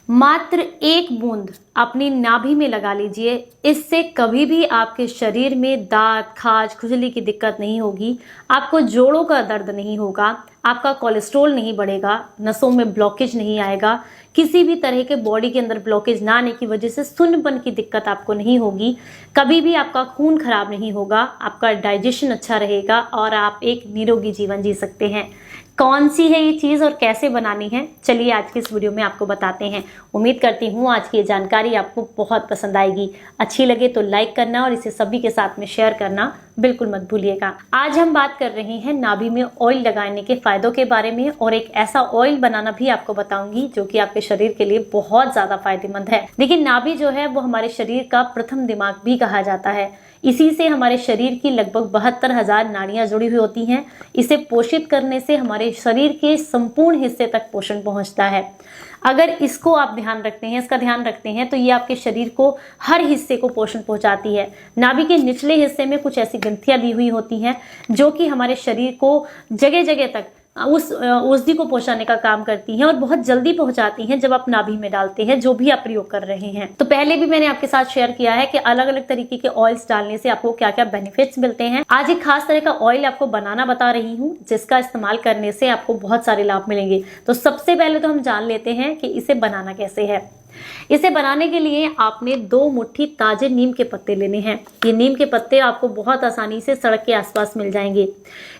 मात्र एक बूंद अपनी नाभि में लगा लीजिए। इससे कभी भी आपके शरीर में दाद, खाज, खुजली की दिक्कत नहीं होगी। आपको जोड़ों का दर्द नहीं होगा, आपका कोलेस्ट्रॉल नहीं बढ़ेगा, नसों में ब्लॉकेज नहीं आएगा, किसी भी तरह के बॉडी के अंदर ब्लॉकेज ना आने की वजह से सुन्नपन की दिक्कत आपको नहीं होगी। कभी भी आपका खून खराब नहीं होगा, आपका डाइजेशन अच्छा रहेगा और आप एक निरोगी जीवन जी सकते हैं। कौन सी है ये चीज़ और कैसे बनानी है, चलिए आज की इस वीडियो में आपको बताते हैं। उम्मीद करती हूँ आज की ये जानकारी आपको बहुत पसंद आएगी। अच्छी लगे तो लाइक करना और इसे सभी के साथ में शेयर करना बिल्कुल मत भूलिएगा। आज हम बात कर रहे हैं नाभि में ऑयल लगाने के फायदों के बारे में और एक ऐसा ऑयल बनाना भी आपको बताऊंगी जो कि आपके शरीर के लिए बहुत ज्यादा फायदेमंद है। देखिए, नाभि जो है वो हमारे शरीर का प्रथम दिमाग भी कहा जाता है। इसी से हमारे शरीर की लगभग 72,000 नाड़ियां जुड़ी हुई होती हैं। इसे पोषित करने से हमारे शरीर के संपूर्ण हिस्से तक पोषण पहुंचता है। अगर इसको आप ध्यान रखते हैं, इसका ध्यान रखते हैं, तो ये आपके शरीर को हर हिस्से को पोषण पहुंचाती है। नाभि के निचले हिस्से में कुछ ऐसी ग्रंथियां दी हुई होती हैं जो कि हमारे शरीर को जगह जगह तक उस औषधि को पहुंचाने का काम करती हैं और बहुत जल्दी पहुंचाती हैं जब आप नाभि में डालते हैं जो भी आप प्रयोग कर रहे हैं। तो पहले भी मैंने आपके साथ शेयर किया है कि अलग अलग तरीके के ऑयल्स डालने से आपको क्या क्या बेनिफिट्स मिलते हैं। आज एक खास तरह का ऑयल आपको बनाना बता रही हूँ जिसका इस्तेमाल करने से आपको बहुत सारे लाभ मिलेंगे। तो सबसे पहले तो हम जान लेते हैं कि इसे बनाना कैसे है। इसे बनाने के लिए आपने 2 मुट्ठी ताजे नीम के पत्ते लेने हैं। ये नीम के पत्ते आपको बहुत आसानी से सड़क के आसपास मिल जाएंगे।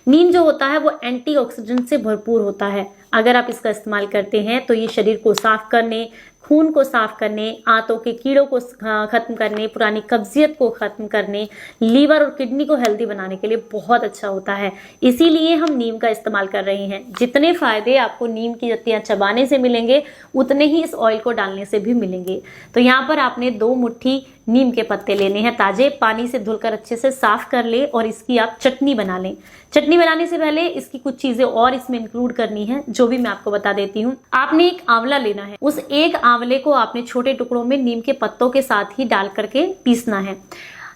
नीम जो होता है वो एंटीऑक्सीडेंट से भरपूर होता है। अगर आप इसका इस्तेमाल करते हैं तो ये शरीर को साफ करने, खून को साफ करने, आंतों के कीड़ों को खत्म करने, पुरानी कब्जियत को खत्म करने, लीवर और किडनी को हेल्दी बनाने के लिए बहुत अच्छा होता है। इसीलिए हम नीम का इस्तेमाल कर रहे हैं। जितने फायदे आपको नीम की पत्तियां चबाने से मिलेंगे उतने ही इस ऑयल को डालने से भी मिलेंगे। तो यहाँ पर आपने 2 मुट्ठी नीम के पत्ते लेने हैं ताजे, पानी से धुलकर अच्छे से साफ कर ले और इसकी आप चटनी बना लें। चटनी बनाने से पहले इसकी कुछ चीजें और इसमें इंक्लूड करनी है जो भी मैं आपको बता देती हूँ। आपने एक आंवला लेना है। उस एक आंवले को आपने छोटे टुकड़ों में नीम के पत्तों के साथ ही डाल करके पीसना है।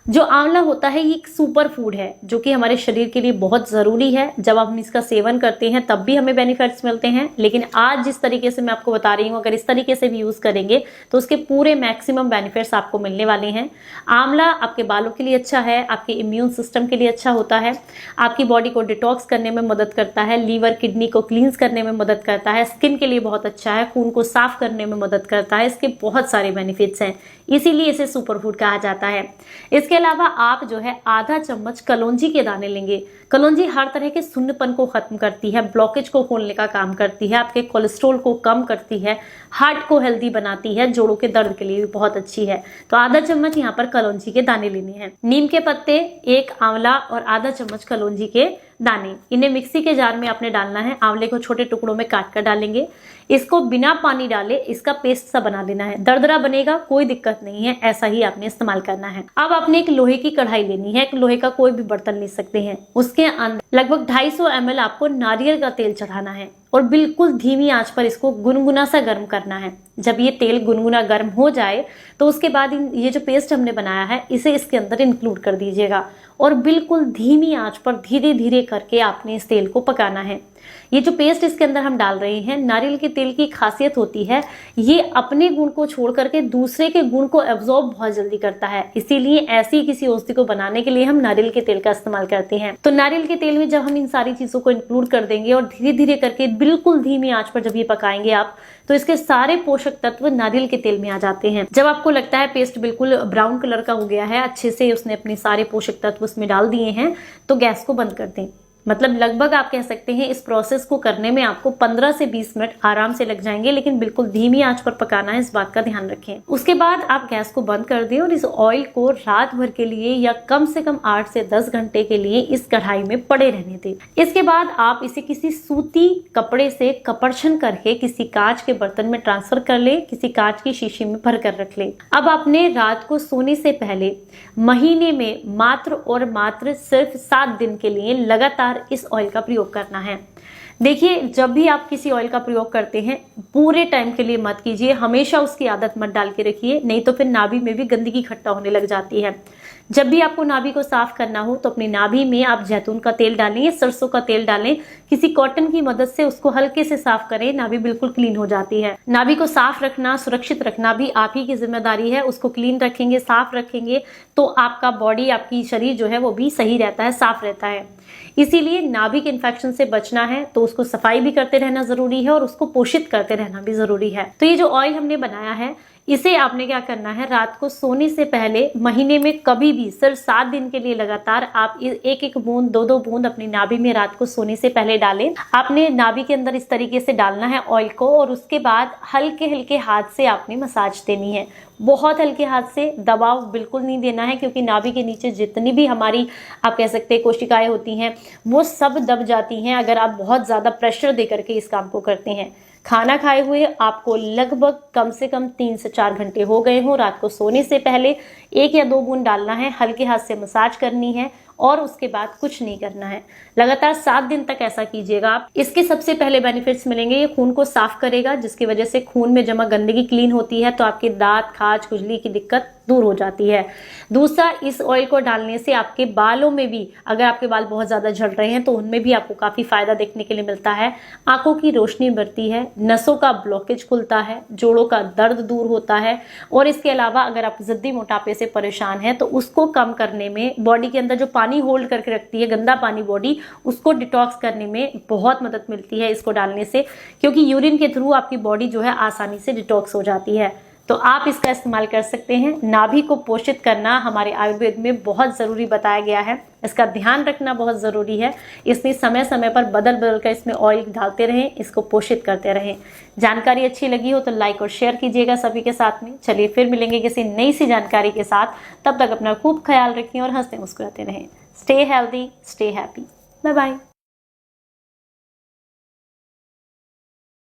जो आंवला होता है ये एक सुपर फूड है जो कि हमारे शरीर के लिए बहुत जरूरी है। जब हम इसका सेवन करते हैं तब भी हमें बेनिफिट्स मिलते हैं, लेकिन आज जिस तरीके से मैं आपको बता रही हूँ अगर इस तरीके से भी यूज करेंगे तो उसके पूरे मैक्सिमम बेनिफिट्स आपको मिलने वाले हैं। आंवला आपके बालों के लिए अच्छा है, आपके इम्यून सिस्टम के लिए अच्छा होता है, आपकी बॉडी को डिटॉक्स करने में मदद करता है, लीवर किडनी को क्लींस करने में मदद करता है, स्किन के लिए बहुत अच्छा है, खून को साफ करने में मदद करता है। इसके बहुत सारे बेनिफिट्स हैं, इसीलिए इसे सुपर फूड कहा जाता है। इसके अलावा आप जो है आधा चम्मच कलौंजी के दाने लेंगे। कलौंजी हर तरह के सुन्नपन को खत्म करती है, ब्लॉकेज को खोलने का काम करती है, आपके कोलेस्ट्रॉल को कम करती है, हार्ट को हेल्दी बनाती है, जोड़ों के दर्द के लिए भी बहुत अच्छी है। तो आधा चम्मच यहाँ पर कलौंजी के दाने लेने हैं। नीम के पत्ते, एक आंवला और आधा चम्मच कलौंजी के दाने, इन्हें मिक्सी के जार में आपने डालना है। आंवले को छोटे टुकड़ों में काट कर डालेंगे। इसको बिना पानी डाले इसका पेस्ट सा बना लेना है। दरदरा बनेगा, कोई दिक्कत नहीं है, ऐसा ही आपने इस्तेमाल करना है। अब आपने एक लोहे की कढ़ाई लेनी है। एक लोहे का कोई भी बर्तन ले सकते हैं। उसके अंदर लगभग 250 ml आपको नारियल का तेल चढ़ाना है और बिल्कुल धीमी आंच पर इसको गुनगुना सा गर्म करना है। जब ये तेल गुनगुना गर्म हो जाए तो उसके बाद ये जो पेस्ट हमने बनाया है इसे इसके अंदर इंक्लूड कर दीजिएगा और बिल्कुल धीमी आंच पर धीरे धीरे करके आपने इस तेल को पकाना है। ये जो पेस्ट इसके अंदर हम डाल रहे हैं, नारियल के तेल की खासियत होती है ये अपने गुण को छोड़ करके दूसरे के गुण को एब्जॉर्ब बहुत जल्दी करता है। इसीलिए ऐसी किसी औषधि को बनाने के लिए हम नारियल के तेल का इस्तेमाल करते हैं। तो नारियल के तेल में जब हम इन सारी चीजों को इंक्लूड कर देंगे और धीरे धीरे करके बिल्कुल धीमी आंच पर जब ये पकाएंगे आप, तो इसके सारे पोषक तत्व नारियल के तेल में आ जाते हैं। जब आपको लगता है पेस्ट बिल्कुल ब्राउन कलर का हो गया है, अच्छे से उसने अपने सारे पोषक तत्व उसमें डाल दिए हैं, तो गैस को बंद कर दें। मतलब लगभग आप कह सकते हैं इस प्रोसेस को करने में आपको 15 से 20 मिनट आराम से लग जाएंगे, लेकिन बिल्कुल धीमी आंच पर पकाना है, इस बात का ध्यान रखें। उसके बाद आप गैस को बंद कर दें और इस ऑयल को रात भर के लिए या कम से कम 8 से 10 घंटे के लिए इस कढ़ाई में पड़े रहने दें। इसके बाद आप इसे किसी सूती कपड़े से कपड़छन करके किसी कांच के बर्तन में ट्रांसफर कर ले, किसी कांच की शीशी में भर कर रख ले। अब आपने रात को सोने से पहले महीने में मात्र और मात्र सिर्फ 7 दिन के लिए लगातार इस ऑयल का प्रयोग करना है। देखिए, जब भी आप किसी ऑयल का प्रयोग करते हैं पूरे टाइम के लिए मत कीजिए, हमेशा उसकी आदत मत डाल के रखिए, नहीं तो फिर नाभि में भी गंदगी इकट्ठा होने लग जाती है। जब भी आपको नाभि को साफ करना हो तो अपनी नाभि में आप जैतून का तेल डालें या सरसों का तेल डालें, किसी कॉटन की मदद से उसको हल्के से साफ करें, नाभि बिल्कुल क्लीन हो जाती है। नाभि को साफ रखना, सुरक्षित रखना भी आप ही की जिम्मेदारी है। उसको क्लीन रखेंगे, साफ रखेंगे तो आपका बॉडी, आपकी शरीर जो है वो भी सही रहता है, साफ रहता है। इसीलिए नाभि के इन्फेक्शन से बचना है तो उसको सफाई भी करते रहना जरूरी है और उसको पोषित करते रहना भी जरूरी है। तो ये जो ऑयल हमने बनाया है, इसे आपने क्या करना है, रात को सोने से पहले महीने में कभी भी सिर्फ 7 दिन के लिए लगातार आप एक एक बूंद, दो दो बूंद अपनी नाभि में रात को सोने से पहले डालें। आपने नाभि के अंदर इस तरीके से डालना है ऑयल को और उसके बाद हल्के हल्के हाथ से आपने मसाज देनी है। बहुत हल्के हाथ से, दबाव बिल्कुल नहीं देना है, क्योंकि नाभि के नीचे जितनी भी हमारी, आप कह सकते हैं, कोशिकाएं होती हैं वो सब दब जाती हैं अगर आप बहुत ज्यादा प्रेशर दे करके इस काम को करते हैं। खाना खाए हुए आपको लगभग कम से कम 3 से 4 घंटे हो गए हों, रात को सोने से पहले 1 या 2 बूंद डालना है, हल्के हाथ से मसाज करनी है और उसके बाद कुछ नहीं करना है। लगातार 7 दिन तक ऐसा कीजिएगा आप। इसके सबसे पहले बेनिफिट्स मिलेंगे, ये खून को साफ करेगा, जिसकी वजह से खून में जमा गंदगी क्लीन होती है तो आपके दांत, खाज, खुजली की दिक्कत दूर हो जाती है। दूसरा, इस ऑयल को डालने से आपके बालों में भी, अगर आपके बाल बहुत ज्यादा झड़ रहे हैं तो उनमें भी आपको काफी फायदा देखने के लिए मिलता है। आंखों की रोशनी बढ़ती है, नसों का ब्लॉकेज खुलता है, जोड़ों का दर्द दूर होता है और इसके अलावा अगर आप जिद्दी मोटापे से परेशान हैं तो उसको कम करने में, बॉडी के अंदर जो पानी होल्ड करके रखती है, गंदा पानी बॉडी, उसको डिटॉक्स करने में बहुत मदद मिलती है इसको डालने से, क्योंकि यूरिन के थ्रू आपकी बॉडी जो है आसानी से डिटॉक्स हो जाती है। तो आप इसका इस्तेमाल कर सकते हैं। नाभि को पोषित करना हमारे आयुर्वेद में बहुत जरूरी बताया गया है, इसका ध्यान रखना बहुत जरूरी है, इसलिए समय समय पर बदल बदल कर इसमें ऑयल डालते रहें, इसको पोषित करते रहें। जानकारी अच्छी लगी हो तो लाइक और शेयर कीजिएगा सभी के साथ में। चलिए फिर मिलेंगे किसी नई सी जानकारी के साथ, तब तक अपना खूब ख्याल रखें और हंसते मुस्कुराते रहें। Stay healthy, stay happy, bye bye.